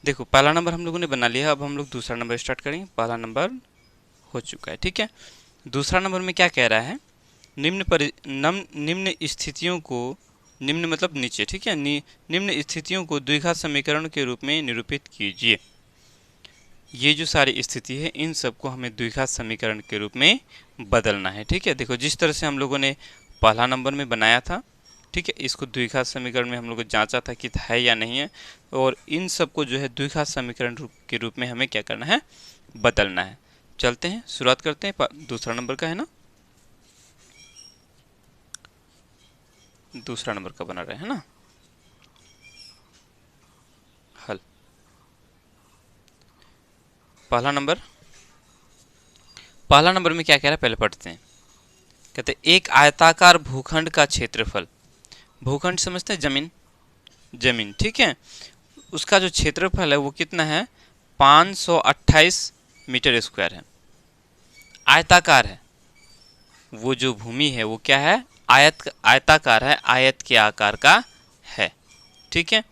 देखो पहला नंबर हम लोगों ने बना लिया, अब हम लोग दूसरा नंबर स्टार्ट करेंगे। पहला नंबर हो चुका है, ठीक है। दूसरा नंबर में क्या कह रहा है, निम्न स्थितियों को, निम्न मतलब नीचे, ठीक है, निम्न स्थितियों को द्विघात समीकरण के रूप में निरूपित कीजिए। ये जो सारी स्थिति है इन सबको हमें द्विघात समीकरण के रूप में बदलना है, ठीक है। देखो जिस तरह से हम लोगों ने पहला नंबर में बनाया था, ठीक है, इसको द्विघात समीकरण में हम लोग जांचा था कि है या नहीं है, और इन सबको जो है द्विघात समीकरण के रूप में हमें क्या करना है, बदलना है। चलते हैं, शुरुआत करते हैं। दूसरा नंबर का है ना, दूसरा नंबर का बना रहे हैं ना हल। पहला नंबर में क्या कह रहा है पहले पढ़ते हैं। कहते हैं एक आयताकार भूखंड का क्षेत्रफल, भूखंड समझते हैं, जमीन, ठीक है, उसका जो क्षेत्रफल है वो कितना है, 528 मीटर स्क्वायर है। आयताकार है, वो जो भूमि है वो क्या है, आयताकार है, आयत के आकार का है, ठीक है।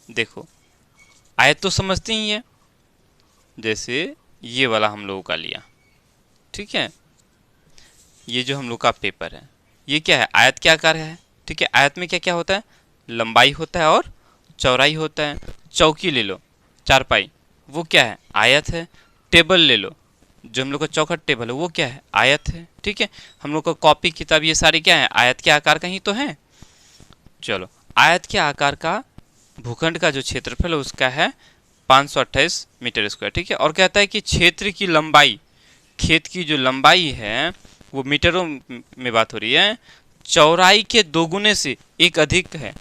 देखो आयत तो समझते ही है, जैसे ये वाला हम लोगों का लिया, ठीक है, ये जो हम लोग का पेपर है ये क्या है, आयत के आकार है, ठीक है। आयत में क्या क्या होता है, लंबाई होता है और चौड़ाई होता है। चौकी ले लो, चारपाई, वो क्या है, आयत है। टेबल ले लो, जो हम लोग का चौखट टेबल है वो क्या है, आयत है, ठीक है। हम लोग का कॉपी किताब ये सारी क्या है, आयत के आकार का ही तो है। चलो, आयत के आकार का भूखंड का जो क्षेत्रफल है उसका है 528 मीटर स्क्वायर, ठीक है। और कहता है कि क्षेत्र की लंबाई, खेत की जो लंबाई है वो मीटरों में बात हो रही है, चौड़ाई के दोगुने से एक अधिक है।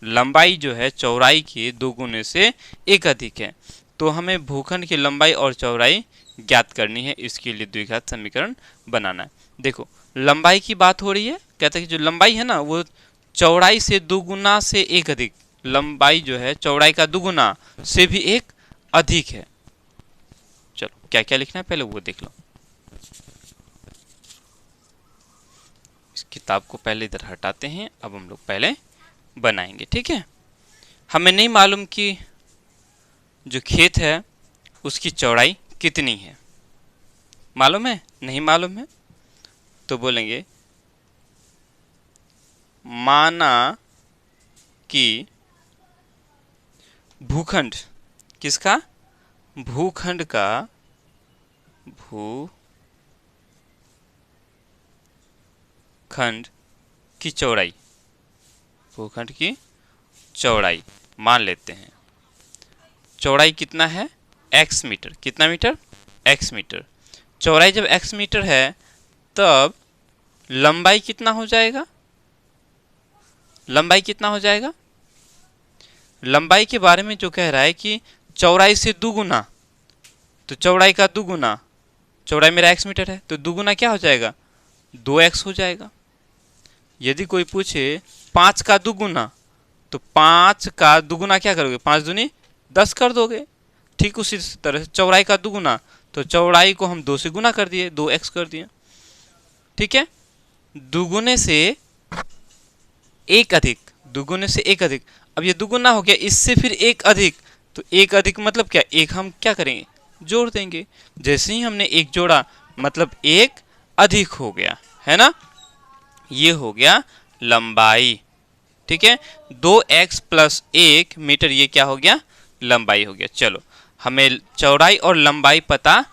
लंबाई जो है चौड़ाई के दोगुने से एक अधिक है। तो हमें भूखंड की लंबाई और चौड़ाई ज्ञात करनी है, इसके लिए द्विघात समीकरण बनाना है। देखो लंबाई की बात हो रही है, कहते हैं कि जो लंबाई है ना वो चौड़ाई से दुगुना से एक अधिक, लंबाई जो है चौड़ाई का दुगुना से भी एक अधिक है। चलो क्या क्या लिखना है पहले वो देख लो। इस किताब को पहले इधर हटाते हैं, अब हम लोग पहले बनाएंगे, ठीक है। हमें नहीं मालूम कि जो खेत है उसकी चौड़ाई कितनी है, मालूम है, नहीं मालूम है, तो बोलेंगे माना कि भूखंड, किसका, भूखंड का, भूखंड की चौड़ाई, भूखंड की चौड़ाई मान लेते हैं, चौड़ाई कितना है, x मीटर, कितना मीटर, x मीटर। चौड़ाई जब x मीटर है तब लंबाई कितना हो जाएगा, लंबाई कितना हो जाएगा, लंबाई के बारे में जो कह रहा है कि चौड़ाई से दुगुना, तो चौड़ाई का दुगुना, चौड़ाई मेरा x मीटर है तो दुगुना क्या हो जाएगा, 2x हो जाएगा। यदि कोई पूछे 5 का दुगुना, तो 5 का दुगुना क्या करोगे, 5 दूनी 10 कर दोगे। ठीक उसी तरह से चौड़ाई का दुगुना, तो चौड़ाई को हम 2 से गुना कर दिए, 2x कर दिए, ठीक है। दुगुने से एक अधिक, दुगुने से एक अधिक, अब ये दुगुना हो गया, इससे फिर एक अधिक, तो एक अधिक मतलब क्या, एक हम क्या करेंगे, जोड़ देंगे। जैसे ही हमने एक जोड़ा मतलब एक अधिक हो गया, है ना, ये हो गया लंबाई, ठीक है। 2x + 1 मीटर, ये क्या हो गया, लंबाई हो गया। चलो हमें चौड़ाई और लंबाई पता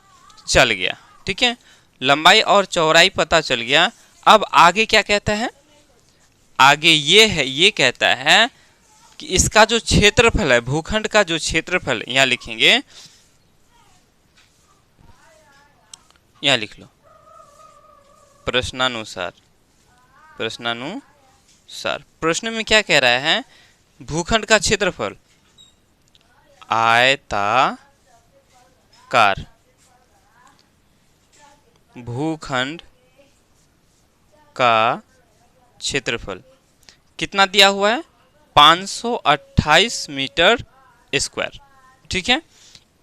चल गया, ठीक है, लंबाई और चौड़ाई पता चल गया। अब आगे क्या कहता है, आगे ये है, ये कहता है कि इसका जो क्षेत्रफल है, भूखंड का जो क्षेत्रफल, यहां लिखेंगे, यहां लिख लो, प्रश्नानुसार, प्रश्नानुसार। प्रश्न में क्या कह रहा है, भूखंड का क्षेत्रफल आयताकार भूखंड का क्षेत्रफल कितना दिया हुआ है, 528 मीटर स्क्वायर, ठीक है,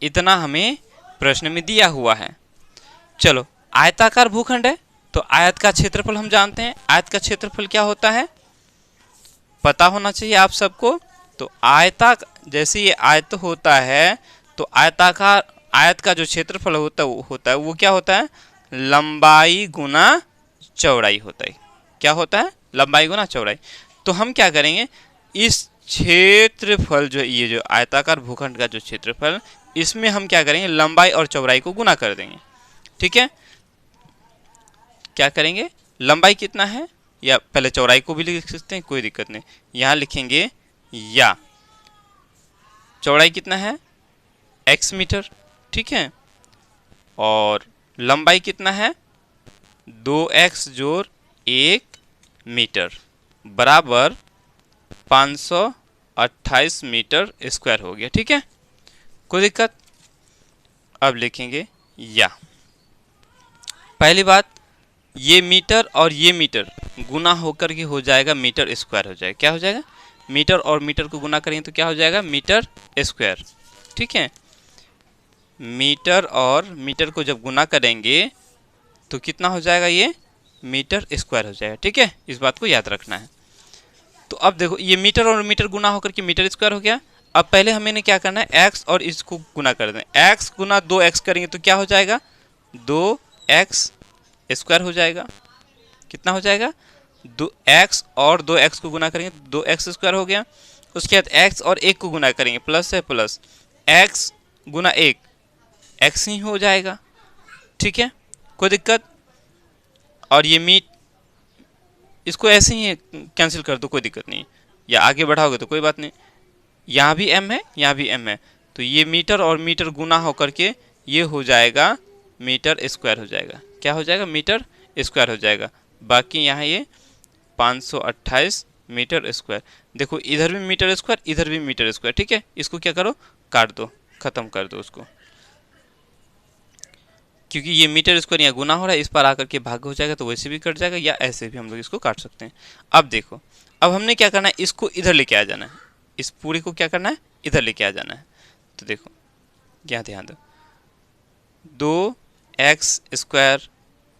इतना हमें प्रश्न में दिया हुआ है। चलो आयताकार भूखंड है तो आयत का क्षेत्रफल हम जानते हैं, आयत का क्षेत्रफल क्या होता है पता होना चाहिए आप सबको। तो आयता, जैसे ये आयत होता है तो आयताकार आयत का जो क्षेत्रफल होता है वो क्या होता है, लंबाई गुना चौड़ाई होता है। क्या होता है, लंबाई गुना चौड़ाई। तो हम क्या करेंगे, इस क्षेत्रफल जो ये जो आयताकार भूखंड का जो क्षेत्रफल, इसमें हम क्या करेंगे, लंबाई और चौड़ाई को गुना कर देंगे। ठीक है, क्या करेंगे, लंबाई कितना है, या पहले चौड़ाई को भी लिख सकते हैं, कोई दिक्कत नहीं। यहाँ लिखेंगे या चौड़ाई कितना है, x मीटर। ठीक है, और लंबाई कितना है, 2x जोड़ 1 मीटर बराबर 528 मीटर स्क्वायर हो गया। ठीक है, कोई दिक्कत। अब लिखेंगे या, पहली बात, ये मीटर और ये मीटर गुना होकर के हो जाएगा मीटर स्क्वायर हो जाएगा। क्या हो जाएगा, मीटर और मीटर को गुना करेंगे तो क्या हो जाएगा, मीटर स्क्वायर। ठीक है, मीटर और मीटर को जब गुना करेंगे तो कितना हो जाएगा, ये मीटर स्क्वायर हो जाएगा। ठीक है, इस बात को याद रखना है। तो अब देखो, ये मीटर और मीटर गुना होकर के मीटर स्क्वायर हो गया। अब पहले हमें क्या करना है, x और इसको गुना कर दें। x गुना 2x करेंगे तो क्या हो जाएगा, 2x स्क्वायर हो जाएगा। कितना हो जाएगा, 2x और 2x को गुना करेंगे 2x स्क्वायर हो गया। उसके बाद x और 1 को गुना करेंगे, प्लस है प्लस, x गुना 1 x ही हो जाएगा। ठीक है, कोई दिक्कत। और ये मीट इसको ऐसे ही कैंसिल कर दो, कोई दिक्कत नहीं, या आगे बढ़ाओगे तो कोई बात नहीं। यहाँ भी m है, यहाँ भी m है, तो ये मीटर और मीटर गुना होकर के ये हो जाएगा मीटर स्क्वायर हो जाएगा। क्या हो जाएगा, मीटर स्क्वायर हो जाएगा। बाकी यहाँ ये 528 मीटर स्क्वायर। देखो इधर भी मीटर स्क्वायर, इधर भी मीटर स्क्वायर। ठीक है, इसको क्या करो, काट दो, खत्म कर दो उसको, क्योंकि ये मीटर स्क्वायर यहाँ गुना हो रहा है, इस पर आकर के भाग हो जाएगा, तो वैसे भी कट जाएगा, या ऐसे भी हम लोग इसको काट सकते हैं। अब देखो, अब हमने क्या करना है, इसको इधर लेके आ जाना है, इस पूरे को क्या करना है, इधर लेके आ जाना है। तो देखो यहाँ ध्यान दो, 2x square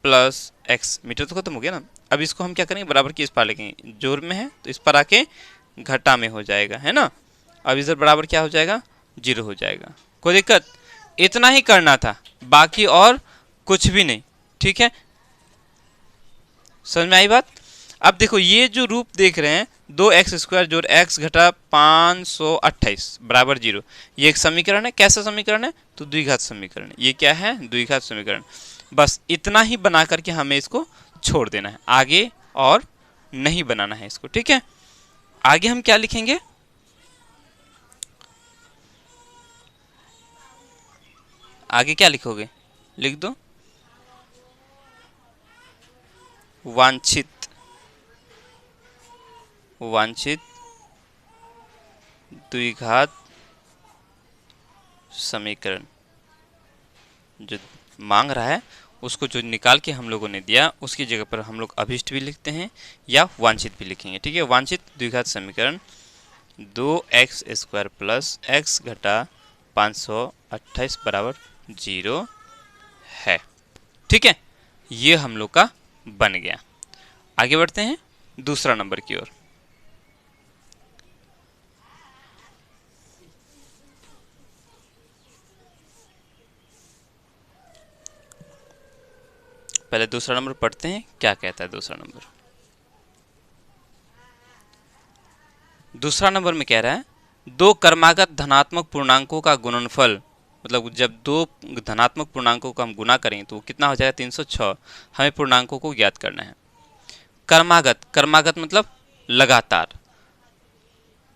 plus x, metre तो खत्म हो गया ना। अब इसको हम क्या करेंगे, बराबर की इस पार लेंगे, जोड़ में है तो इस पर आके घटा में हो जाएगा, है ना। अब इधर बराबर क्या हो जाएगा, 0 हो जाएगा। कोई दिक्कत, इतना ही करना था, बाकी और कुछ भी नहीं। ठीक है, समझ में आई बात। अब देखो ये जो रूप देख रहे हैं, 2x स्क्वायर जोड़ x घटा 528 बराबर 0, ये एक समीकरण है। कैसा समीकरण है, तो द्विघात समीकरण है। ये क्या है, द्विघात समीकरण। बस इतना ही बना करके हमें इसको छोड़ देना है, आगे और नहीं बनाना है इसको। ठीक है, आगे हम क्या लिखेंगे, आगे क्या लिखोगे, लिख दो, वांछित द्विघात समीकरण जो मांग रहा है, उसको जो निकाल के हम लोगों ने दिया, उसकी जगह पर हम लोग अभिष्ट भी लिखते हैं या वांछित भी लिखेंगे। ठीक है, वांछित द्विघात समीकरण 2x स्क्वायर प्लस x घटा 528 बराबर 0 है। ठीक है, ये हम लोग का बन गया। आगे बढ़ते हैं दूसरा नंबर की ओर। पहले दूसरा नंबर पढ़ते हैं, क्या कहता है दूसरा नंबर। दूसरा नंबर में कह रहा है, दो क्रमागत धनात्मक पूर्णांकों का गुणनफल, मतलब जब दो धनात्मक पूर्णांकों को हम गुना करेंगे तो वो कितना हो जाएगा, 306। हमें पूर्णांकों को ज्ञात करना है। क्रमागत मतलब लगातार।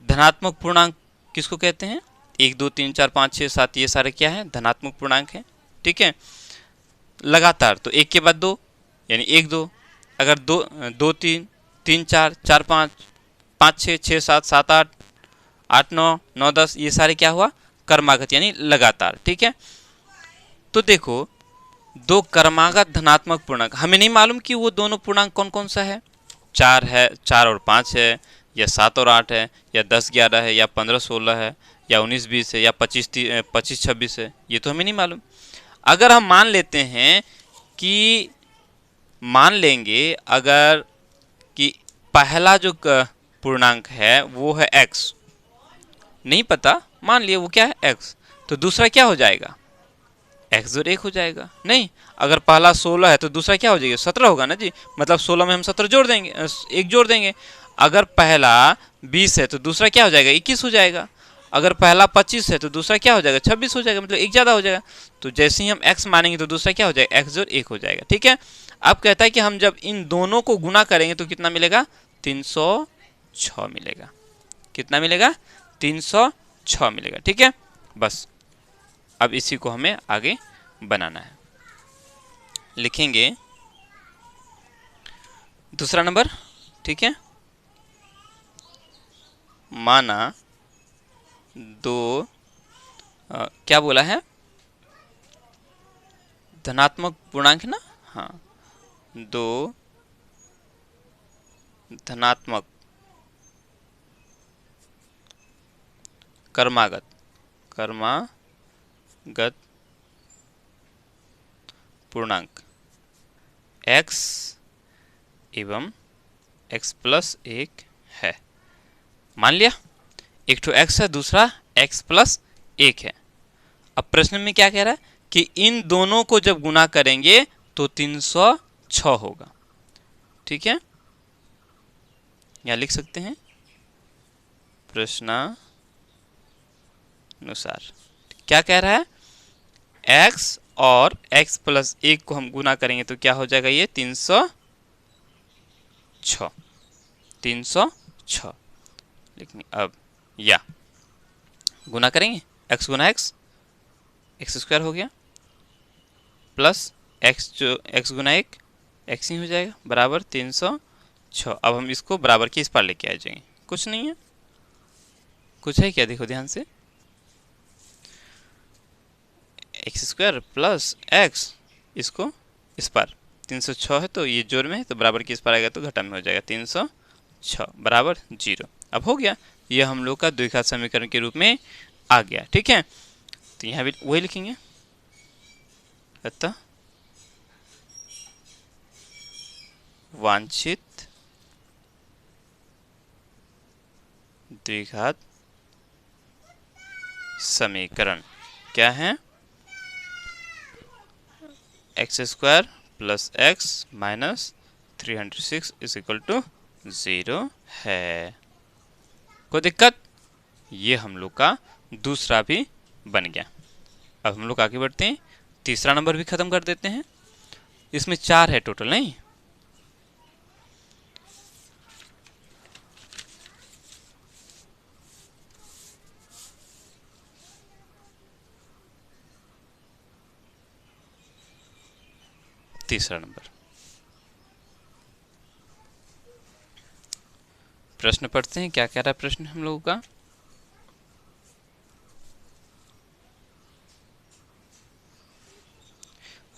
धनात्मक पूर्णांक किसको कहते हैं, 1 2 3 4 5 6 7, ये सारे क्या है, धनात्मक पूर्णांक हैं। ठीक है, लगातार तो 1 के बाद 2 यानी 1 2, अगर 2 2 3 3 4 4 5 5 6 6 7 7 8 8 9 9 10, ये सारे क्या हुआ, क्रमागत यानी लगातार। ठीक है, तो देखो दो क्रमागत धनात्मक पूर्णांक, हमें नहीं मालूम कि वो दोनों पूर्णांक कौन कौन सा है, 4 है, 4 और 5 है, या 7 और 8 है, या 10 11 है, या 15 16 है, या 19 20 है, या 25 26 है, ये तो हमें नहीं मालूम। अगर हम मान लेते हैं कि, मान लेंगे अगर कि पहला जो पूर्णांक है वो है x, नहीं पता, मान लिया वो क्या है x, तो दूसरा क्या हो जाएगा, x जोड़ 1 हो जाएगा। नहीं, अगर पहला 16 है तो दूसरा क्या हो जाएगा, 17 होगा ना जी, मतलब 16 में हम 17 जोड़ देंगे, 1 जोड़ देंगे। अगर पहला 20 है तो दूसरा क्या हो जाएगा, 21 हो जाएगा। अगर पहला 25 है तो दूसरा क्या हो जाएगा, 26 हो जाएगा, मतलब एक ज़्यादा हो जाएगा। तो जैसे ही हम x मानेंगे तो दूसरा क्या हो जाएगा, x जोड़ 1 हो जाएगा। ठीक है, अब कहता है कि हम जब इन दोनों को गुना करेंगे तो कितना मिलेगा, 306 मिलेगा। कितना मिलेगा, 306 मिलेगा। ठीक है, बस अब इसी को हमें आगे बनाना है। लिखेंगे दूसरा नंबर। ठीक है, माना दो क्या बोला है, धनात्मक पूर्णांक ना, हाँ, दो धनात्मक क्रमागत पूर्णांक x एवं x प्लस 1 है। मान लिया, एक तो x है, दूसरा x प्लस 1 है। अब प्रश्न में क्या कह रहा है कि इन दोनों को जब गुना करेंगे तो 306 होगा। ठीक है, या लिख सकते हैं प्रश्नानुसार क्या कह रहा है, x और x प्लस 1 को हम गुना करेंगे तो क्या हो जाएगा, ये 306 लेकिन अब या गुना करेंगे, x गुना x, एक्स स्क्वायर हो गया, प्लस x जो x गुना 1 x ही हो जाएगा, बराबर 306। अब हम इसको बराबर की इस पार लेके आ जाएंगे, कुछ नहीं है, कुछ है क्या, देखो ध्यान से, एक्स स्क्वायर प्लस एक्स, इसको इस पार 306 है तो ये जोड़ में है तो बराबर की इस पार आएगा तो घटा में हो जाएगा, 306 बराबर 0। अब हो गया, ये हम लोग का द्विघात समीकरण के रूप में आ गया। ठीक है, तो यहाँ भी वही लिखेंगे, अतः वांछित द्विघात समीकरण क्या है, x square plus x minus 306 is equal to 0 है। कोई दिक्कत, ये हम लोग का दूसरा भी बन गया। अब हम लोग आगे बढ़ते हैं, तीसरा नंबर भी खत्म कर देते हैं। इसमें 4 है टोटल, नहीं, तीसरा नंबर प्रश्न पढ़ते हैं, क्या कह रहा है प्रश्न हम लोगों का,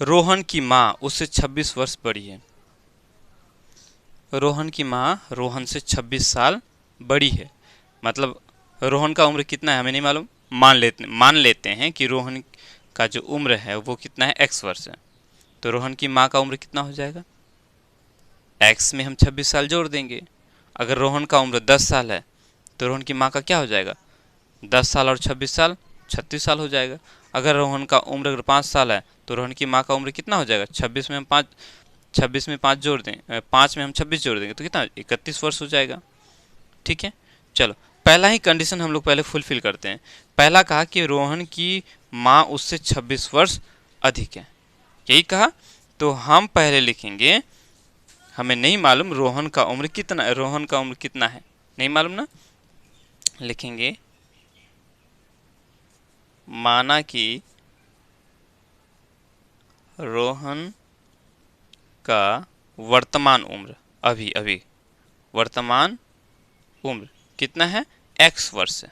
रोहन की माँ उससे 26 वर्ष बड़ी है। रोहन की माँ रोहन से 26 साल बड़ी है, मतलब रोहन का उम्र कितना है हमें नहीं मालूम, मान लेते हैं कि रोहन का जो उम्र है वो कितना है, x वर्ष है। तो रोहन की माँ का उम्र कितना हो जाएगा, x में हम 26 साल जोड़ देंगे। अगर रोहन का उम्र 10 साल है तो रोहन की माँ का क्या हो जाएगा, 10 साल और 26 साल 36 साल हो जाएगा। अगर रोहन का उम्र अगर 5 साल है तो रोहन की माँ का उम्र कितना हो जाएगा, 26 में हम 5 जोड़ दें, 5 में हम 26 जोड़ देंगे तो कितना 31 वर्ष हो जाएगा। ठीक है, चलो पहला ही कंडीशन हम लोग पहले फुलफिल करते हैं। पहला कहा कि रोहन की माँ उससे 26 वर्ष अधिक है, यही कहा, तो हम पहले लिखेंगे, हमें नहीं मालूम रोहन का उम्र कितना है, नहीं मालूम ना, लिखेंगे माना कि रोहन का वर्तमान उम्र अभी वर्तमान उम्र कितना है, x वर्ष है,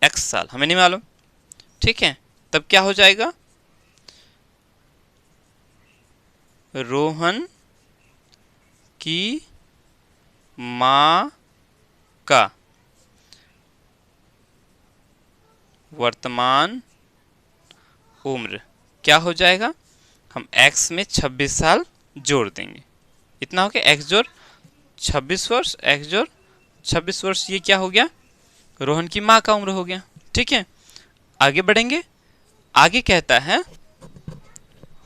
x साल, हमें नहीं मालूम। ठीक है, तब क्या हो जाएगा, रोहन की माँ का वर्तमान उम्र क्या हो जाएगा, हम x में 26 साल जोड़ देंगे, इतना हो गया, x जोड़ 26 वर्ष, x जोड़ 26 वर्ष, ये क्या हो गया, रोहन की माँ का उम्र हो गया। ठीक है, आगे बढ़ेंगे। आगे कहता है,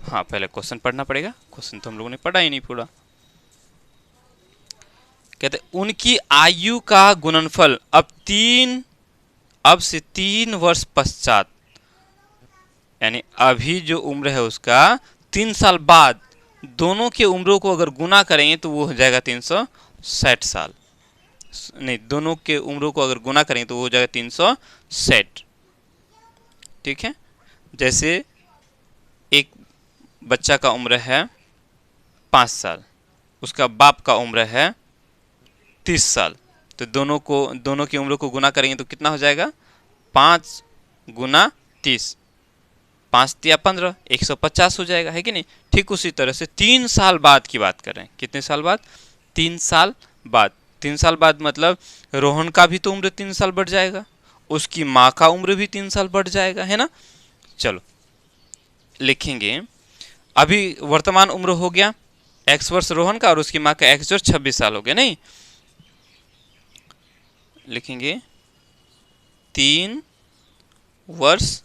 हाँ पहले क्वेश्चन पढ़ना पड़ेगा, क्वेश्चन तो हम लोगों ने पढ़ा ही नहीं पूरा। कहते उनकी आयु का गुणनफल अब से 3 वर्ष पश्चात, यानी अभी जो उम्र है उसका 3 साल बाद दोनों के उम्रों को अगर गुना करेंगे तो वो हो जाएगा 360 साल। नहीं, दोनों के उम्रों को अगर गुना करेंगे तो वो हो जाएगा 360। ठीक है, जैसे एक बच्चा का उम्र है 5 साल, उसका बाप का उम्र है 30 साल, तो दोनों की उम्र को गुना करेंगे तो कितना हो जाएगा? 5 गुना 30, 5 या 15, 150 हो जाएगा, है कि नहीं? ठीक उसी तरह से 3 साल बाद की बात कर रहे हैं। कितने साल बाद? 3 साल बाद। 3 साल बाद मतलब रोहन का भी तो उम्र 3 साल बढ़ जाएगा, उसकी माँ का उम्र भी 3 साल बढ़ जाएगा, है ना? चलो लिखेंगे, अभी वर्तमान उम्र हो गया x वर्ष रोहन का और उसकी माँ का x जोड़ 26 साल हो गया। नहीं, लिखेंगे 3 वर्ष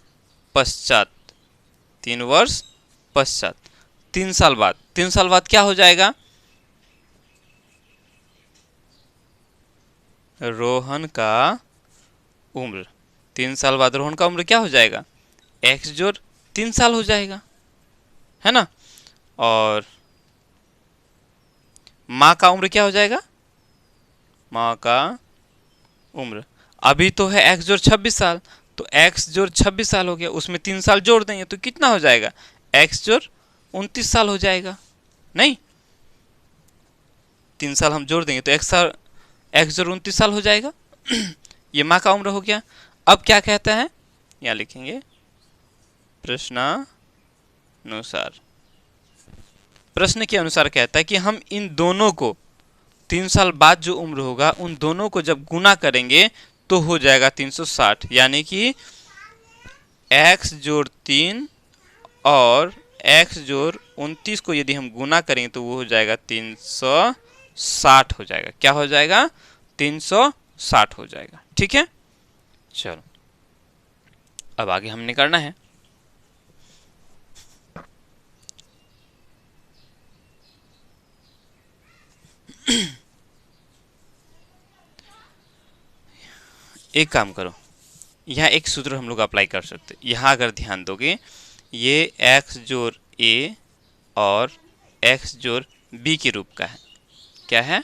पश्चात, 3 वर्ष पश्चात, 3 साल बाद। 3 साल बाद क्या हो जाएगा? रोहन का उम्र, 3 साल बाद रोहन का उम्र क्या हो जाएगा? x जोड़ 3 साल हो जाएगा, है ना? और माँ का उम्र क्या हो जाएगा? माँ का उम्र अभी तो है x जोड़ 26 साल, तो x जोड़ 26 साल हो गया, उसमें 3 साल जोड़ देंगे तो कितना हो जाएगा? x जोड़ 29 साल हो जाएगा। नहीं, 3 साल हम जोड़ देंगे तो x जोड़ 29 साल हो जाएगा। ये माँ का उम्र हो गया। अब क्या कहता है, यहाँ लिखेंगे प्रश्नानुसार। प्रश्न के अनुसार कहता है कि हम इन दोनों को 3 साल बाद जो उम्र होगा उन दोनों को जब गुना करेंगे तो हो जाएगा 360, यानी कि x जोड़ 3 और x जोड़ 29 को यदि हम गुना करेंगे तो वो हो जाएगा 360 हो जाएगा। क्या हो जाएगा? 360 हो जाएगा। ठीक है, चलो अब आगे हमने करना है। एक काम करो, यहाँ एक सूत्र हम लोग अप्लाई कर सकते हैं। यहाँ अगर ध्यान दोगे, ये x जोड़ a और x जोड़ b के रूप का है। क्या है?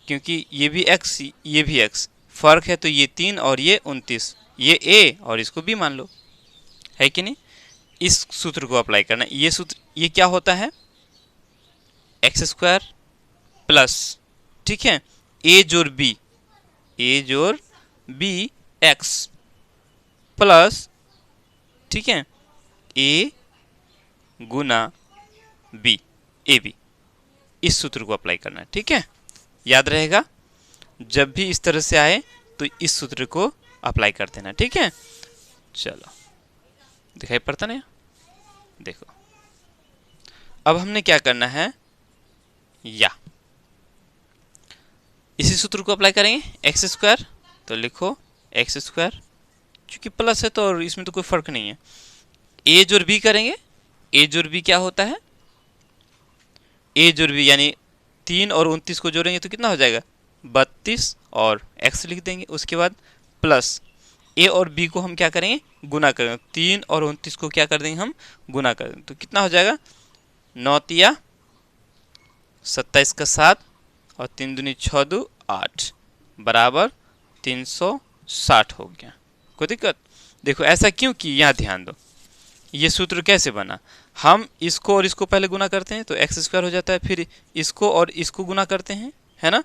क्योंकि ये भी x ये भी x, फर्क है तो ये 3 और ये 29, ये a और इसको b मान लो, है कि नहीं? इस सूत्र को अप्लाई करना। ये सूत्र, ये क्या होता है? x स्क्वायर प्लस, ठीक है, a जोड़ b x प्लस, ठीक है, a गुना b, ए बी। इस सूत्र को अप्लाई करना है। ठीक है, याद रहेगा, जब भी इस तरह से आए तो इस सूत्र को अप्लाई कर देना। ठीक है, चलो दिखाई पड़ता नहीं? देखो, अब हमने क्या करना है, या इसी सूत्र को अप्लाई करेंगे। एक्स स्क्वायर, तो लिखो एक्स स्क्वायर, क्योंकि प्लस है तो और इसमें तो कोई फर्क नहीं है। ए जोड़ बी करेंगे, ए जोड़ बी क्या होता है? ए जोड़ बी यानी 3 और 29 को जोड़ेंगे तो कितना हो जाएगा? 32 और x लिख देंगे। उसके बाद प्लस a और b को हम क्या करेंगे? गुना करेंगे। 3 और 29 को क्या कर देंगे? हम गुना कर देंगे तो कितना हो जाएगा? 9 तिया 27 का 7 और 3 दूनी 6 दू 8 बराबर 360 हो गया। कोई दिक्कत? देखो ऐसा क्यों कि, यहाँ ध्यान दो, ये सूत्र कैसे बना? हम इसको और इसको पहले गुना करते हैं तो एक्स स्क्वायर हो जाता है, फिर इसको और इसको गुना करते हैं, है ना,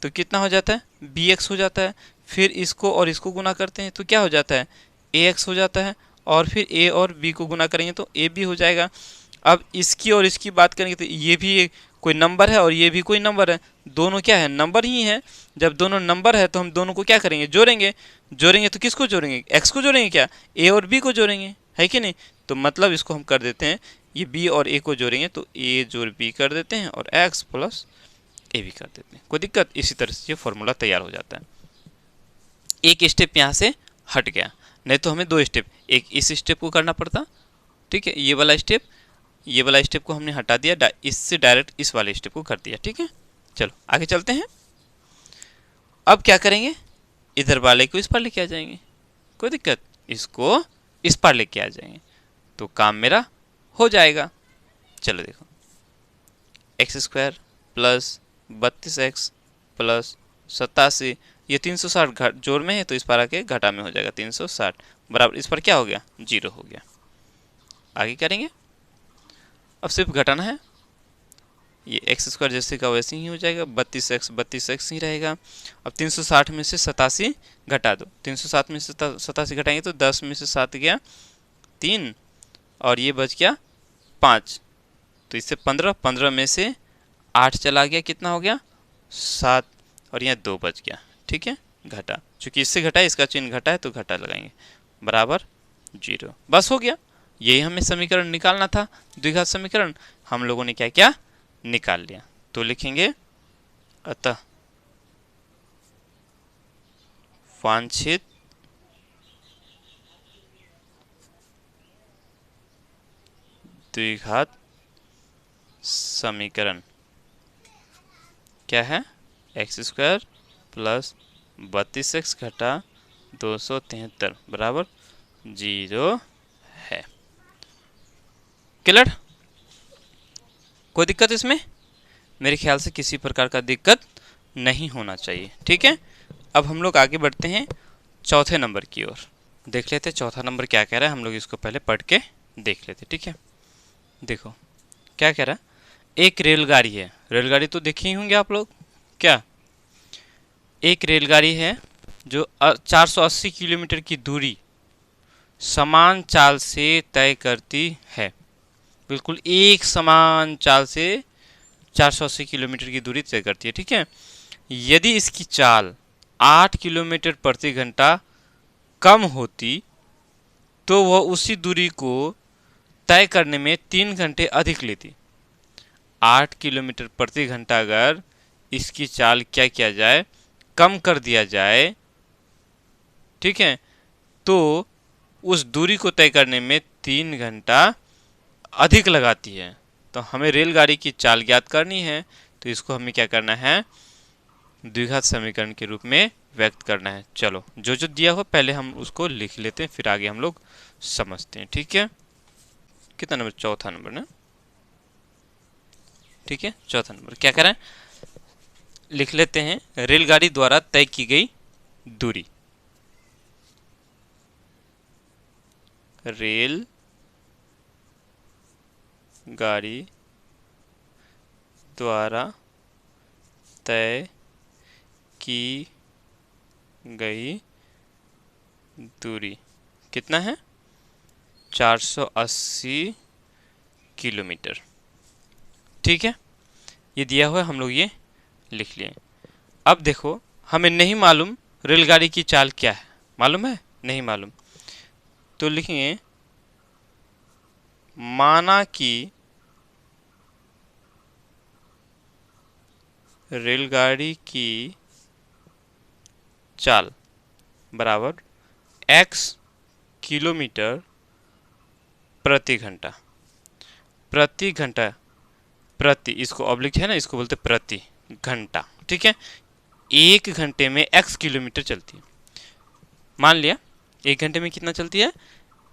तो कितना हो जाता है? बी एक्स हो जाता है। फिर इसको और इसको गुना करते हैं तो क्या हो जाता है? ए एक्स हो जाता है। और फिर ए और बी को गुना करेंगे तो ए बी हो जाएगा। अब इसकी और इसकी बात करेंगे तो ये भी कोई नंबर है और ये भी कोई नंबर है, दोनों क्या है? नंबर ही है। जब दोनों नंबर है तो हम दोनों को क्या करेंगे? जोड़ेंगे। जोड़ेंगे तो किसको जोड़ेंगे? एक्स को जोड़ेंगे, क्या ए और बी को जोड़ेंगे, है कि नहीं? तो मतलब इसको हम कर देते हैं, ये बी और ए को जोड़ेंगे तो ए जोड़ बी कर देते हैं और एक्स प्लस ए भी कर देते हैं। कोई दिक्कत? इसी तरह से ये फॉर्मूला तैयार हो जाता है। एक स्टेप यहाँ से हट गया, नहीं तो हमें दो स्टेप, एक इस स्टेप को करना पड़ता, ठीक है, ये वाला स्टेप को हमने हटा दिया, इससे डायरेक्ट इस वाले स्टेप को कर दिया, ठीक है। चलो आगे चलते हैं। अब क्या करेंगे, इधर वाले को इस पर लेके आ जाएंगे, कोई दिक्कत, इसको इस पर लेके आ जाएंगे तो काम मेरा हो जाएगा। चलो देखो, x² प्लस 32x प्लस 87, ये 360 जोड़ में है तो इस पर आके घटा में हो जाएगा 360 बराबर, इस पर क्या हो गया, 0 हो गया। आगे करेंगे, अब सिर्फ घटाना है, ये x² जैसे का वैसे ही हो जाएगा, 32x ही रहेगा। अब 360 में से 87 घटा दो, 307 में से 87 घटाएंगे तो 10 में से 7 गया 3 और ये बच गया 5, तो इससे 15 में से 8 चला गया, कितना हो गया 7 और यहाँ 2 बच गया, ठीक है, घटा, चूंकि इससे घटा है, इसका चिन्ह घटा है तो घटा लगाएंगे बराबर 0, बस हो गया। यही हमें समीकरण निकालना था, द्विघात समीकरण, हम लोगों ने क्या क्या निकाल लिया। तो लिखेंगे अतः वांछित द्विघात समीकरण क्या है, x² प्लस 32x घटा 273 बराबर 0 है। क्लियर, कोई दिक्कत इसमें, मेरे ख्याल से किसी प्रकार का दिक्कत नहीं होना चाहिए, ठीक है। अब हम लोग आगे बढ़ते हैं चौथे नंबर की ओर, देख लेते हैं चौथा नंबर क्या कह रहा है, हम लोग इसको पहले पढ़ के देख लेते, ठीक है। देखो क्या कह रहा है, एक रेलगाड़ी है, रेलगाड़ी तो देखे ही होंगे आप लोग, क्या, एक रेलगाड़ी है जो 480 किलोमीटर की दूरी समान चाल से तय करती है, बिल्कुल एक समान चाल से 480 किलोमीटर की दूरी तय करती है, ठीक है। यदि इसकी चाल 8 किलोमीटर प्रति घंटा कम होती तो वह उसी दूरी को तय करने में 3 घंटे अधिक लेती। 8 किलोमीटर प्रति घंटा अगर इसकी चाल क्या किया जाए, कम कर दिया जाए, ठीक है, तो उस दूरी को तय करने में 3 घंटा अधिक लगाती है। तो हमें रेलगाड़ी की चाल ज्ञात करनी है, तो इसको हमें क्या करना है, द्विघात समीकरण के रूप में व्यक्त करना है। चलो जो जो दिया हो पहले हम उसको लिख लेते हैं, फिर आगे हम लोग समझते हैं, ठीक है। कितना नंबर, चौथा नंबर ना, ठीक है, चौथा नंबर क्या करें, लिख लेते हैं, रेलगाड़ी द्वारा तय की गई दूरी, रेल गाड़ी द्वारा तय की गई दूरी कितना है, 480 किलोमीटर, ठीक है। ये दिया हुआ है, हम लोग ये लिख लिए। अब देखो हमें नहीं मालूम रेलगाड़ी की चाल क्या है, मालूम है, नहीं मालूम, तो लिखेंगे माना कि रेलगाड़ी की चाल बराबर x किलोमीटर प्रति घंटा, प्रति घंटा, प्रति, इसको ऑब्लिक है ना, इसको बोलते प्रति घंटा, ठीक है। 1 घंटे में x किलोमीटर चलती है, मान लिया 1 घंटे में कितना चलती है,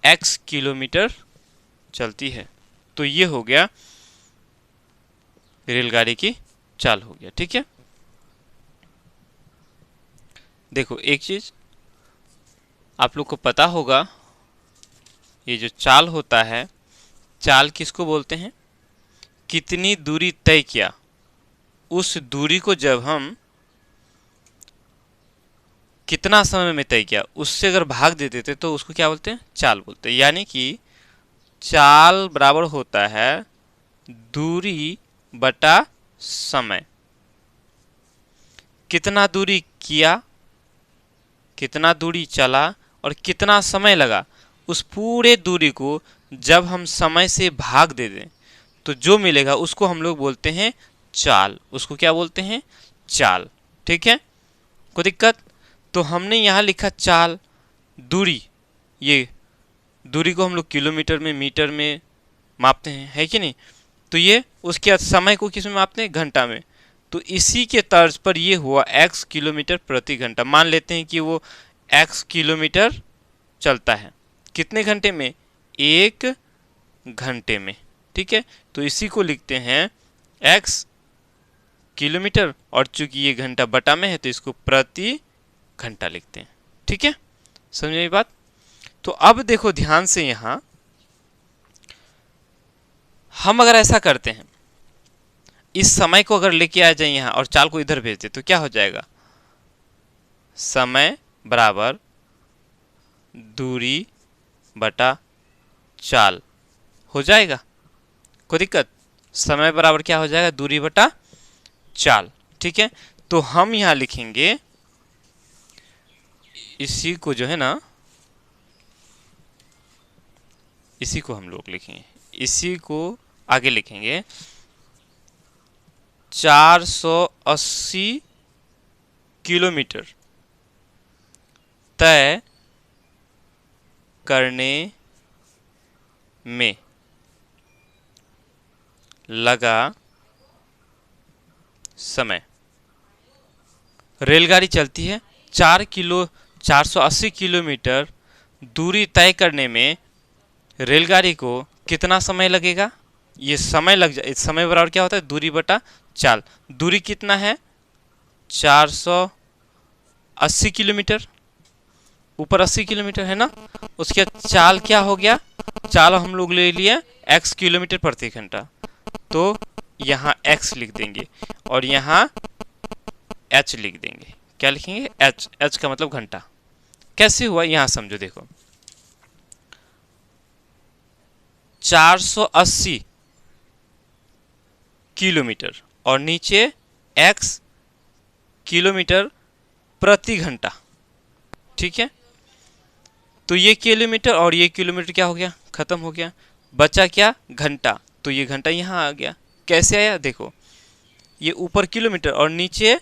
x किलोमीटर चलती है, तो ये हो गया रेलगाड़ी की चाल हो गया, ठीक है। देखो एक चीज आप लोग को पता होगा, ये जो चाल होता है, चाल किसको बोलते हैं, कितनी दूरी तय किया, उस दूरी को जब हम कितना समय में तय किया उससे अगर भाग दे देते तो उसको क्या बोलते हैं, चाल बोलते हैं। यानी कि चाल बराबर होता है दूरी बटा समय, कितना दूरी किया, कितना दूरी चला और कितना समय लगा, उस पूरे दूरी को जब हम समय से भाग दे दें तो जो मिलेगा उसको हम लोग बोलते हैं चाल, उसको क्या बोलते हैं, चाल, ठीक है, कोई दिक्कत। तो हमने यहाँ लिखा चाल, दूरी, ये दूरी को हम लोग किलोमीटर में, मीटर में मापते हैं, है कि नहीं। तो ये उसके बाद समय को किस में मापते हैं, घंटा में। तो इसी के तर्ज पर ये हुआ x किलोमीटर प्रति घंटा। मान लेते हैं कि वो x किलोमीटर चलता है कितने घंटे में, 1 घंटे में, ठीक है। तो इसी को लिखते हैं x किलोमीटर, और चूंकि ये घंटा बटा में है तो इसको प्रति घंटा लिखते हैं, ठीक है। समझ में बात। तो अब देखो ध्यान से, यहां हम अगर ऐसा करते हैं, इस समय को अगर लेके आ जाए यहाँ और चाल को इधर भेज दे तो क्या हो जाएगा, समय बराबर दूरी बटा चाल हो जाएगा। कोई दिक्कत, समय बराबर क्या हो जाएगा, दूरी बटा चाल, ठीक है। तो हम यहां लिखेंगे, इसी को जो है ना, इसी को हम लोग लिखेंगे, इसी को आगे लिखेंगे 480 किलोमीटर तय करने में लगा समय। रेलगाड़ी चलती है 480 किलोमीटर दूरी तय करने में रेलगाड़ी को कितना समय लगेगा, ये समय लग जाए। समय बराबर क्या होता है, दूरी बटा चाल। दूरी कितना है, 480 किलोमीटर, ऊपर 80 किलोमीटर है ना, उसके बाद चाल क्या हो गया, चाल हम लोग ले लिया x किलोमीटर प्रति घंटा। तो यहाँ x लिख देंगे और यहाँ h लिख देंगे। क्या लिखेंगे, h, h का मतलब घंटा। कैसे हुआ यहाँ समझो, देखो 480 किलोमीटर और नीचे x किलोमीटर प्रति घंटा, ठीक है। तो ये किलोमीटर और ये किलोमीटर क्या हो गया, खत्म हो गया, बचा क्या, घंटा। तो ये घंटा यहाँ आ गया। कैसे आया, देखो ये ऊपर किलोमीटर और नीचे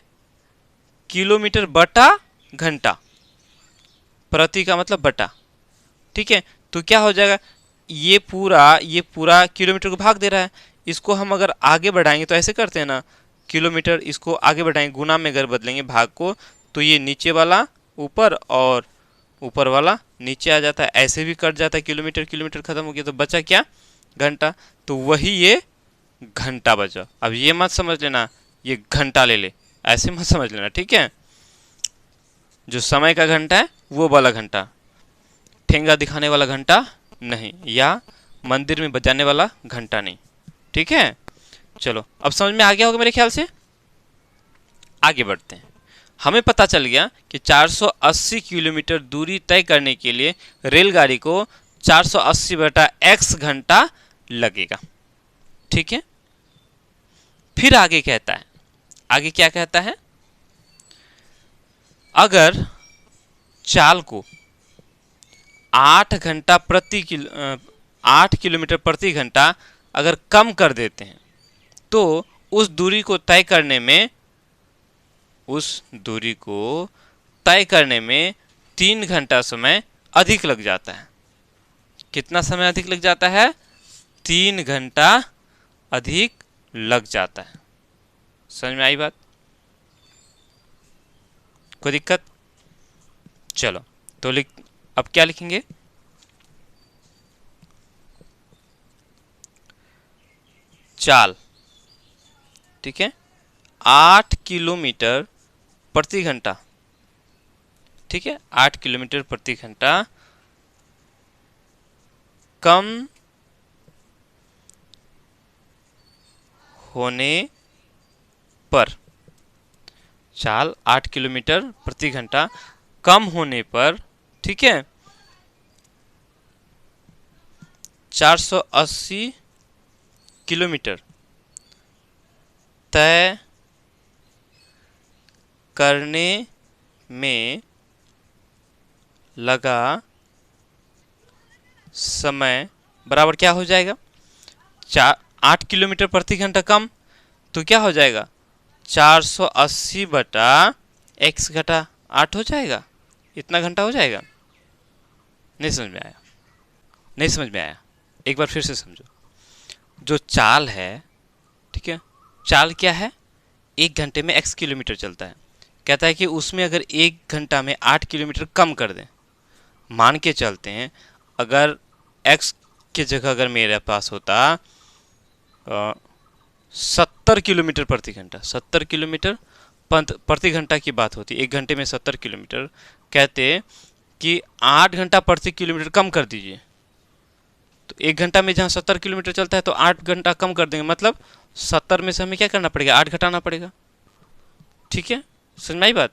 किलोमीटर बटा घंटा, प्रति का मतलब बटा, ठीक है। तो क्या हो जाएगा, ये पूरा किलोमीटर को भाग दे रहा है। इसको हम अगर आगे बढ़ाएंगे तो ऐसे करते हैं ना, किलोमीटर इसको आगे बढ़ाएंगे, गुना में अगर बदलेंगे भाग को, तो ये नीचे वाला ऊपर और ऊपर वाला नीचे आ जाता है, ऐसे भी कट जाता है। किलोमीटर किलोमीटर खत्म हो गया तो बचा क्या, घंटा। तो वही ये घंटा बचा। अब ये मत समझ लेना ये घंटा ले ले, ऐसे मत समझ लेना, ठीक है। जो समय का घंटा है वो वाला घंटा, ठेंगा दिखाने वाला घंटा नहीं, या मंदिर में बजाने वाला घंटा नहीं, ठीक है। चलो अब समझ में आ गया होगा मेरे ख्याल से। आगे बढ़ते हैं। हमें पता चल गया कि 480 किलोमीटर दूरी तय करने के लिए रेलगाड़ी को 480 बटा x घंटा लगेगा, ठीक है। फिर आगे कहता है, आगे क्या कहता है, अगर चाल को 8 किलोमीटर प्रति घंटा अगर कम कर देते हैं तो उस दूरी को तय करने में 3 घंटा समय अधिक लग जाता है। कितना समय अधिक लग जाता है, 3 घंटा अधिक लग जाता है। समझ में आई बात, कोई दिक्कत। चलो तो अब क्या लिखेंगे, चाल, ठीक है, 8 किलोमीटर प्रति घंटा, ठीक है, 8 किलोमीटर प्रति घंटा कम होने पर, चाल 8 किलोमीटर प्रति घंटा कम होने पर, ठीक है, 480 किलोमीटर तय करने में लगा समय बराबर क्या हो जाएगा, 8 किलोमीटर प्रति घंटा कम, तो क्या हो जाएगा 480 बटा x घटा 8 हो जाएगा, इतना घंटा हो जाएगा। नहीं समझ में आया? नहीं समझ में आया? एक बार फिर से समझो। जो चाल है, ठीक है, चाल क्या है? 1 घंटे में x किलोमीटर चलता है। कहता है कि उसमें अगर 1 घंटा में 8 किलोमीटर कम कर दें, मान के चलते हैं अगर x की जगह अगर मेरे पास होता 70 किलोमीटर प्रति घंटा, 70 किलोमीटर प्रति घंटा की बात होती, 1 घंटे में 70 किलोमीटर, कहते कि 8 घंटा प्रति किलोमीटर कम कर दीजिए। तो 1 घंटा में जहाँ 70 किलोमीटर चलता है तो 8 घंटा कम कर देंगे, मतलब 70 में से हमें क्या करना पड़ेगा? 8 घटाना पड़ेगा। ठीक है, समझ में आई बात?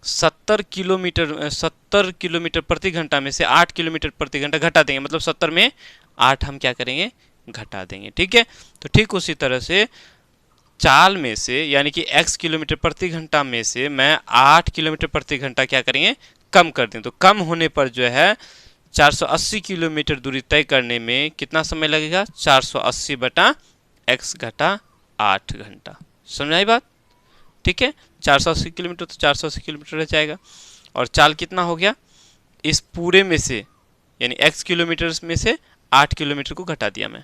70 किलोमीटर प्रति घंटा में से 8 किलोमीटर प्रति घंटा घटा देंगे, मतलब 70 में 8 हम क्या करेंगे? घटा देंगे। ठीक है, तो ठीक उसी तरह से चाल में से, यानी कि x किलोमीटर प्रति घंटा में से मैं 8 किलोमीटर प्रति घंटा क्या करेंगे? कम कर दें। तो कम होने पर जो है 480 किलोमीटर दूरी तय करने में कितना समय लगेगा? 480 बटा x घटा 8 घंटा। समझ आई बात? ठीक है, 480 किलोमीटर तो 480 किलोमीटर रह जाएगा। और चाल कितना हो गया? इस पूरे में से, यानी x किलोमीटर में से 8 किलोमीटर को घटा दिया मैं।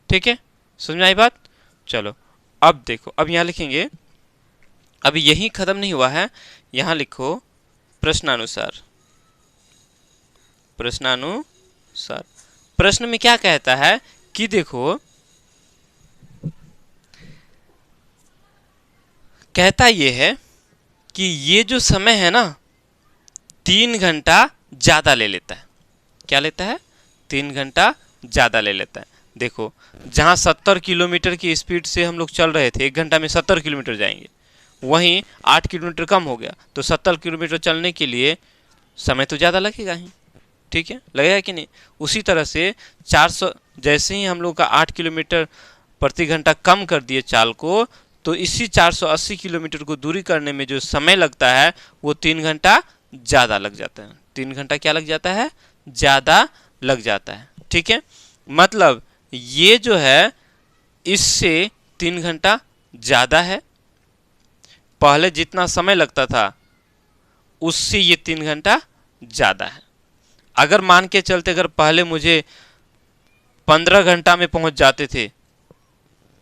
ठीक है, समझ आई बात? चलो अब देखो, अब यहाँ लिखेंगे, अभी यही खत्म नहीं हुआ है, यहाँ लिखो प्रश्नानुसार। प्रश्नानुसार प्रश्न में क्या कहता है कि देखो, कहता ये है कि ये जो समय है ना 3 घंटा ज़्यादा ले लेता है। क्या लेता है? 3 घंटा ज़्यादा ले लेता है। देखो, जहाँ 70 किलोमीटर की स्पीड से हम लोग चल रहे थे, 1 घंटा में 70 किलोमीटर जाएंगे, वहीं 8 किलोमीटर कम हो गया, तो 70 किलोमीटर चलने के लिए समय तो ज़्यादा लगेगा ही। ठीक है, लगेगा कि नहीं? उसी तरह से 400, जैसे ही हम लोग का 8 किलोमीटर प्रति घंटा कम कर दिए चाल को, तो इसी 480 किलोमीटर को दूरी करने में जो समय लगता है वो 3 घंटा ज़्यादा लग जाता है। 3 घंटा क्या लग जाता है? ज़्यादा लग जाता है। ठीक है, मतलब ये जो है इससे 3 घंटा ज़्यादा है। पहले जितना समय लगता था उससे ये 3 घंटा ज़्यादा है। अगर मान के चलते अगर पहले मुझे 15 घंटा में पहुंच जाते थे,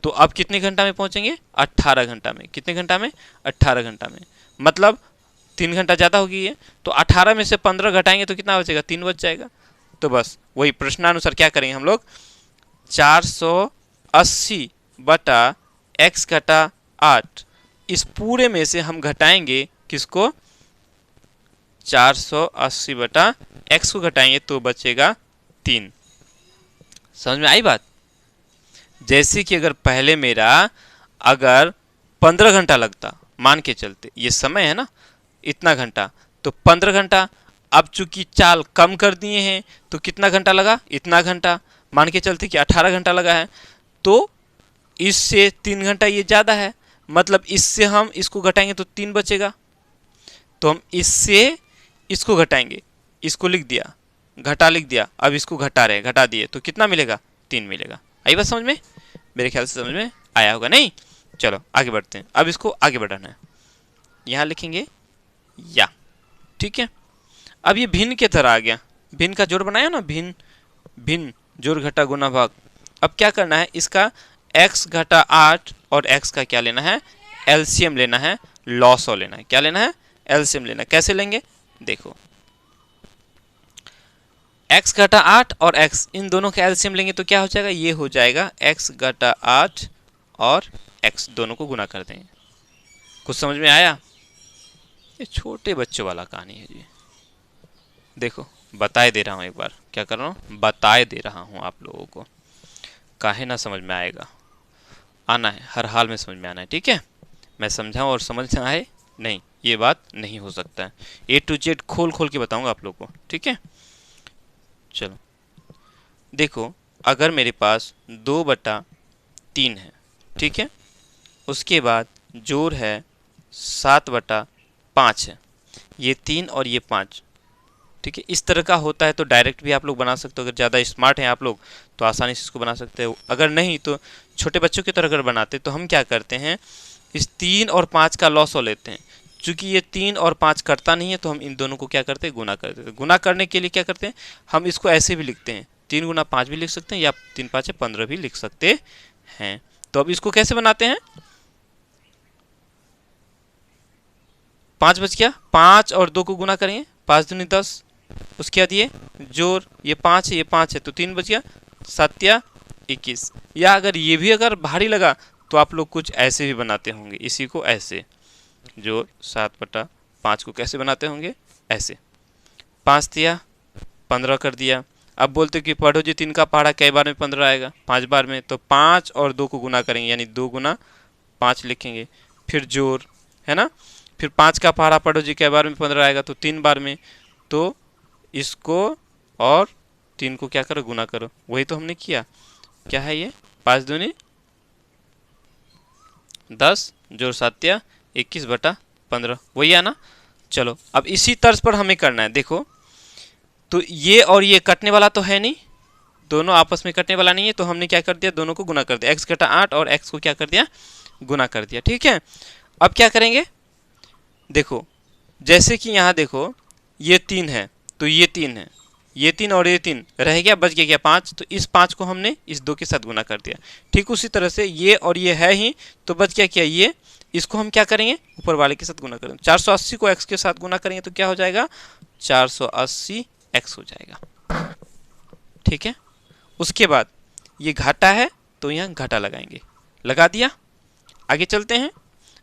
तो अब कितने घंटा में पहुंचेंगे? 18 घंटा में। कितने घंटा में? 18 घंटा में। मतलब 3 घंटा ज़्यादा होगी ये, तो 18 में से 15 घटाएंगे तो कितना बचेगा? 3 बच जाएगा। तो बस वही प्रश्नानुसार क्या करेंगे हम लोग? 480 बटा x घटा 8, इस पूरे में से हम घटाएंगे किसको? 480 बटा x को घटाएंगे तो बचेगा 3। समझ में आई बात? जैसे कि अगर पहले मेरा अगर 15 घंटा लगता, मान के चलते ये समय है ना इतना घंटा, तो 15 घंटा, अब चूंकि चाल कम कर दिए हैं तो कितना घंटा लगा? इतना घंटा। मान के चलते कि 18 घंटा लगा है, तो इससे 3 घंटा ये ज़्यादा है, मतलब इससे हम इसको घटाएंगे तो 3 बचेगा। तो हम इससे इसको घटाएंगे, इसको लिख दिया, घटा लिख दिया, अब इसको घटा रहे, घटा दिए तो कितना मिलेगा? 3 मिलेगा। आई बात समझ में? मेरे ख्याल से समझ में आया होगा। नहीं? चलो आगे बढ़ते हैं। अब इसको आगे बढ़ाना है, यहाँ लिखेंगे या। ठीक है, अब ये भिन्न की तरह आ गया, भिन्न का जोड़ बनाया ना, भिन्न भिन्न जोड़ घटा गुना भाग। अब क्या करना है? इसका x घटा 8 और x का क्या लेना है? एलसीएम लेना है, लॉसो लेना है। क्या लेना है? एलसीएम लेना है। कैसे लेंगे? देखो, x घटा 8 और x, इन दोनों का एलसीएम लेंगे तो क्या हो जाएगा? ये हो जाएगा x घटा 8 और x, दोनों को गुना कर देंगे। कुछ समझ में आया? ये छोटे बच्चों वाला कहानी है जी। देखो बताए दे रहा हूँ, एक बार क्या कर रहा हूँ? बताए दे रहा हूँ आप लोगों को। काहे ना समझ में आएगा? आना है, हर हाल में समझ में आना है। ठीक है, मैं समझाऊँ और समझ में आए नहीं, ये बात नहीं हो सकता है। A to Z खोल खोल के बताऊंगा आप लोगों को। ठीक है, चलो देखो, अगर मेरे पास 2/3 है, ठीक है, उसके बाद जोड़ है 7/5 है, ये 3 और ये 5। ठीक है, इस तरह का होता है तो डायरेक्ट भी आप लोग बना सकते हो। अगर ज़्यादा स्मार्ट हैं आप लोग तो आसानी से इसको बना सकते हो। अगर नहीं तो छोटे बच्चों की तरह अगर बनाते तो हम क्या करते हैं, इस 3 और 5 का लॉस हो लेते हैं। चूंकि ये 3 और 5 करता नहीं है तो हम इन दोनों को क्या करते हैं, गुना कर देते हैं। गुना करने के लिए क्या करते हैं, हम इसको ऐसे भी लिखते हैं, 3 गुना 5 भी लिख सकते हैं, या 3 5 15 भी लिख सकते हैं। तो अब इसको कैसे बनाते हैं, 5 बच गया, 5 और 2 को गुना करेंगे, 5 दूनी 10, उसके बाद ये जोड़, ये 5 है ये 5 है तो 3 बच गया, 7 या 21। या अगर ये भी अगर भारी लगा तो आप लोग कुछ ऐसे भी बनाते होंगे, इसी को ऐसे, जो 7/5 को कैसे बनाते होंगे, ऐसे, 5 दिया 15 कर दिया। अब बोलते कि पढ़ो जी 3 का पहाड़ा कई बार में 15 आएगा, 5 बार में, तो 5 और 2 को गुना करेंगे, यानी 2 गुना 5 लिखेंगे, फिर जोड़, है ना, फिर 5 का पहाड़ा पढ़ो जी कई बार में 15 आएगा, तो 3 बार में, तो इसको और 3 को क्या करो, गुना करो, वही तो हमने किया। क्या है ये, 5 दूनी 10 जोड़ 7 या 21/15, वही है ना। चलो अब इसी तर्ज पर हमें करना है, देखो तो ये और ये कटने वाला तो है नहीं, दोनों आपस में कटने वाला नहीं है, तो हमने क्या कर दिया, दोनों को गुना कर दिया, x घटा 8 और x को क्या कर दिया, गुना कर दिया। ठीक है, अब क्या करेंगे, देखो जैसे कि यहाँ देखो ये 3 है तो ये 3 है, ये 3 और ये 3 रह गया, बच गया क्या 5, तो इस 5 को हमने इस 2 के साथ गुना कर दिया। ठीक उसी तरह से ये और ये है ही, तो बच गया क्या ये, इसको हम क्या करेंगे, ऊपर वाले के साथ गुना करेंगे, 480 को x के साथ गुना करेंगे तो क्या हो जाएगा, 480x हो जाएगा। ठीक है, उसके बाद ये घाटा है तो यहाँ घाटा लगाएंगे, लगा दिया। आगे चलते हैं,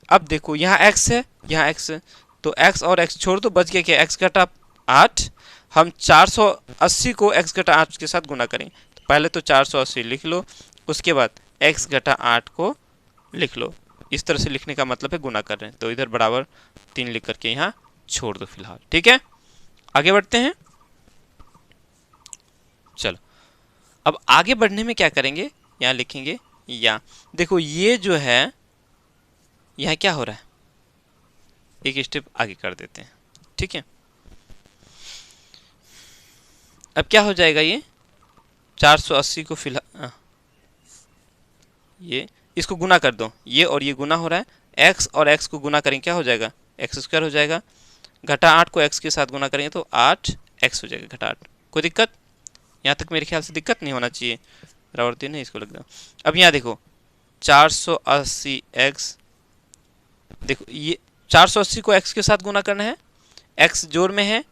अब देखो यहाँ x है यहाँ x है, तो x और x छोड़ दो, बच गया क्या, x घटा 8, हम 480 को x घटा 8 के साथ गुना करेंगे, तो पहले तो 480 लिख लो, उसके बाद x घटा 8 को लिख लो, इस तरह से लिखने का मतलब है गुना कर रहे हैं, तो इधर बराबर 3 लिख करके यहाँ छोड़ दो फिलहाल। ठीक है, आगे बढ़ते हैं। चलो अब आगे बढ़ने में क्या करेंगे, यहाँ लिखेंगे, या देखो ये जो है यहाँ क्या हो रहा है, एक स्टेप आगे कर देते हैं। ठीक है, अब क्या हो जाएगा, ये 480 को फिलहाल ये इसको गुना कर दो, ये और ये गुना हो रहा है, x और x को गुना करेंगे क्या हो जाएगा, x² हो जाएगा, घटा 8 को x के साथ गुना करेंगे तो 8x हो जाएगा, घटा 8। कोई दिक्कत, यहाँ तक मेरे ख्याल से दिक्कत नहीं होना चाहिए, बराबर 3 है, इसको लिख दो। अब यहाँ देखो 480x, देखो ये 480 को x के साथ गुना करना है, x जोड़ में है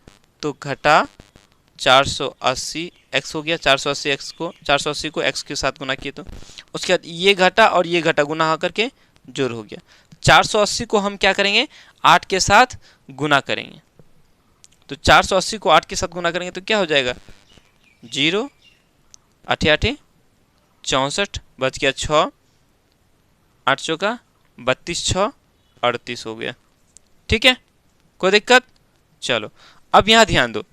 तो घटा 480x हो गया, 480 को x के साथ गुना किए तो उसके बाद ये घटा और ये घटा गुना होकर के जोड़ हो गया। 480 को हम क्या करेंगे, 8 के साथ गुना करेंगे, तो 480 को 8 के साथ गुना करेंगे तो क्या हो जाएगा, 0 8 8 64, बच गया 6, 8 चौका 32, 6 38 हो गया। ठीक है, कोई दिक्कत। चलो अब यहाँ ध्यान दो,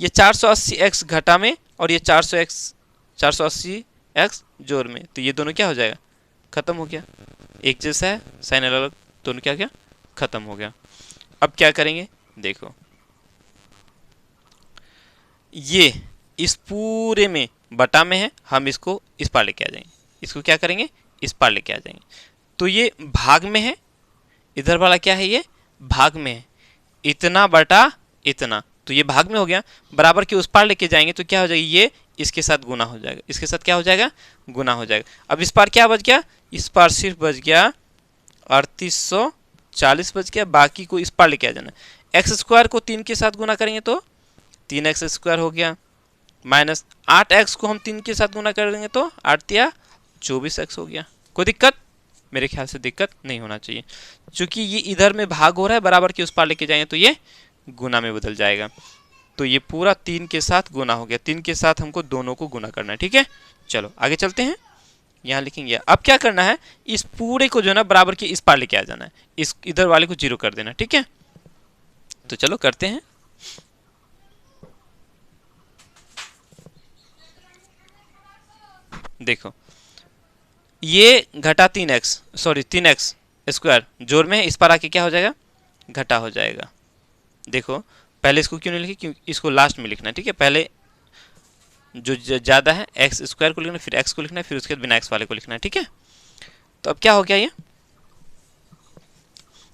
ये 480x घटा में और ये 480x जोड़ में, तो ये दोनों क्या हो जाएगा, खत्म हो गया, एक जैसा है, साइन अलग अलग, दोनों क्या गया, खत्म हो गया। अब क्या करेंगे, देखो ये इस पूरे में बटा में है, हम इसको इस पार लेके आ जाएंगे, इसको क्या करेंगे, इस पार लेके आ जाएंगे, तो ये भाग में है, इधर वाला क्या है, ये भाग में है, इतना बटा इतना, तो ये भाग में हो गया, बराबर के उस पार लेके जाएंगे तो क्या हो जाएगा, ये इसके साथ गुना हो जाएगा, इसके साथ क्या हो जाएगा, गुना हो जाएगा। अब इस पार क्या बच गया, इस पार सिर्फ बच गया 3840 बच गया, बाकी को इस पार लेके आ जाना। x² को 3 के साथ गुना करेंगे तो 3x² हो गया, माइनस 8x को हम 3 के साथ गुना कर देंगे तो 8 या 24x हो गया। कोई दिक्कत, मेरे ख्याल से दिक्कत नहीं होना चाहिए, क्योंकि ये इधर में भाग हो रहा है, बराबर के उस पार लेके जाएंगे तो ये गुना में बदल जाएगा, तो ये पूरा 3 के साथ गुना हो गया, 3 के साथ हमको दोनों को गुना करना है। ठीक है, चलो आगे चलते हैं, यहाँ लिखेंगे। अब क्या करना है, इस पूरे को जो है ना बराबर के इस पार लेके आ जाना है, इस इधर वाले को 0 कर देना। ठीक है, तो चलो करते हैं। देखो ये घटा 3x, सॉरी 3x² जोड़ में है, इस पर आके क्या हो जाएगा, घटा हो जाएगा। देखो पहले इसको क्यों नहीं लिखे, क्योंकि इसको लास्ट में लिखना है। ठीक है, पहले जो ज़्यादा है x² को लिखना, फिर x को लिखना है, फिर उसके बाद बिना x वाले को लिखना है। ठीक है, तो अब क्या हो गया, ये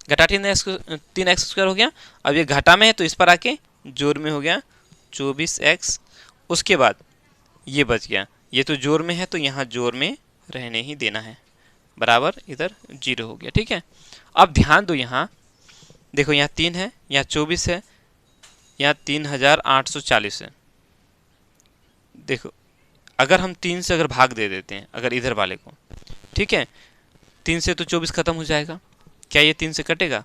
घटा 3x² हो गया। अब ये घटा में है तो इस पर आके जोड़ में हो गया 24x। उसके बाद ये बच गया, ये तो जोड़ में है तो यहाँ जोड़ में रहने ही देना है, बराबर इधर 0 हो गया। ठीक है, अब ध्यान दो, यहाँ देखो यहाँ 3 है, यहाँ 24 है, यहाँ 3840 है। देखो अगर हम 3 से अगर भाग दे देते हैं अगर इधर वाले को, ठीक है, 3 से तो 24 खत्म हो जाएगा। क्या ये 3 से कटेगा?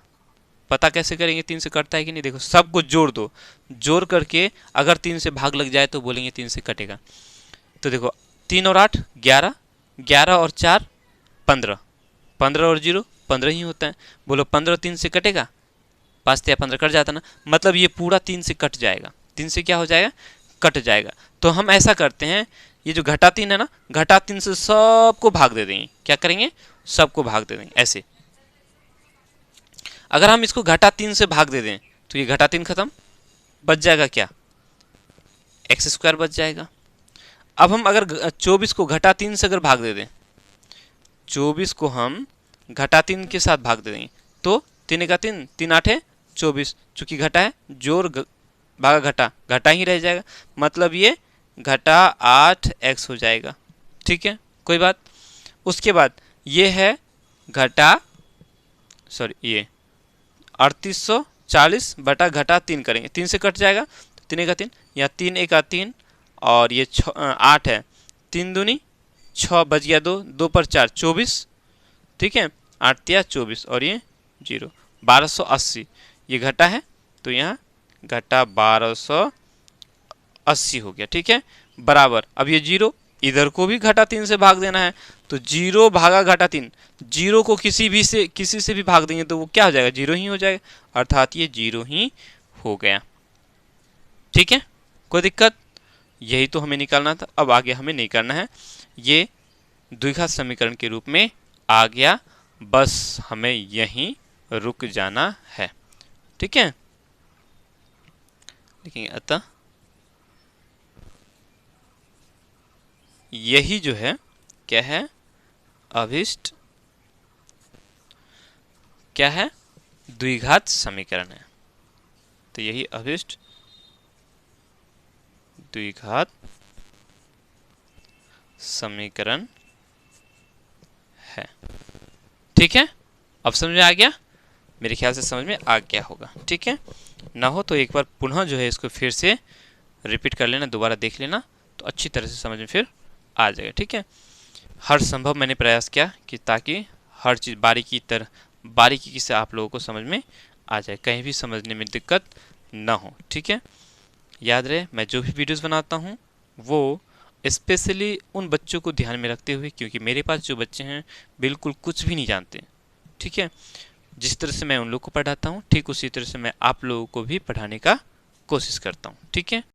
पता कैसे करेंगे 3 से कटता है कि नहीं? देखो सबको जोड़ दो, जोड़ करके अगर 3 से भाग लग जाए तो बोलेंगे 3 से कटेगा। तो देखो 3 और 8 11, 11 और 4 15, 15 और 0 15 ही होता है। बोलो 15 3 से कटेगा? 5 या 15 कट जाता ना, मतलब ये पूरा 3 से कट जाएगा। 3 से क्या हो जाएगा? कट जाएगा। तो हम ऐसा करते हैं, ये जो घटा 3 है ना, घटा 3 से सबको भाग दे देंगे। क्या करेंगे? सबको भाग दे देंगे ऐसे। अगर हम इसको घटा 3 से भाग दे दें तो ये घटा 3 खत्म, बच जाएगा क्या? x² बच जाएगा। अब हम अगर 24 को घटा 3 से अगर भाग दे दें, 24 को हम घटा 3 के साथ भाग दे देंगे तो 3 का 3, 3 8 है 24, चूंकि घटा है जोड़ भागा घटा, घटा ही रह जाएगा, मतलब ये घटा 8x हो जाएगा। ठीक है, कोई बात। उसके बाद ये है घटा, सॉरी ये 3840 बटा घटा 3 करेंगे, 3 से कट जाएगा तो 3 का 3, या 3 1 का 3 और ये 8 है, 3 दूनी 6 बच गया 2, 2 पर 4 24। ठीक है, 8 या 24 और ये 0 1280, ये घटा है तो यहाँ घटा 1280 हो गया। ठीक है, बराबर अब ये 0, इधर को भी घटा 3 से भाग देना है तो 0 भागा घटा 3, 0 को किसी से भी भाग देंगे तो वो क्या हो जाएगा? 0 ही हो जाएगा, अर्थात ये 0 ही हो गया। ठीक है, कोई दिक्कत? यही तो हमें निकालना था, अब आगे हमें नहीं करना है, ये द्विघात समीकरण के रूप में आ गया, बस हमें यहीं रुक जाना है। ठीक है, देखिए अतः यही जो है क्या है? अभिष्ट क्या है? द्विघात समीकरण है। तो यही अभिष्ट द्विघात समीकरण है। ठीक है, अब समझ में आ गया? मेरे ख्याल से समझ में आ गया होगा। ठीक है, ना हो तो एक बार पुनः जो है इसको फिर से रिपीट कर लेना, दोबारा देख लेना, तो अच्छी तरह से समझ में फिर आ जाएगा। ठीक है, हर संभव मैंने प्रयास किया कि ताकि हर चीज़ बारीकी से आप लोगों को समझ में आ जाए, कहीं भी समझने में दिक्कत ना हो। ठीक है, याद रहे मैं जो भी वीडियोस बनाता हूँ वो स्पेशली उन बच्चों को ध्यान में रखते हुए, क्योंकि मेरे पास जो बच्चे हैं बिल्कुल कुछ भी नहीं जानते। ठीक है, जिस तरह से मैं उन लोग को पढ़ाता हूँ ठीक उसी तरह से मैं आप लोगों को भी पढ़ाने का कोशिश करता हूँ। ठीक है।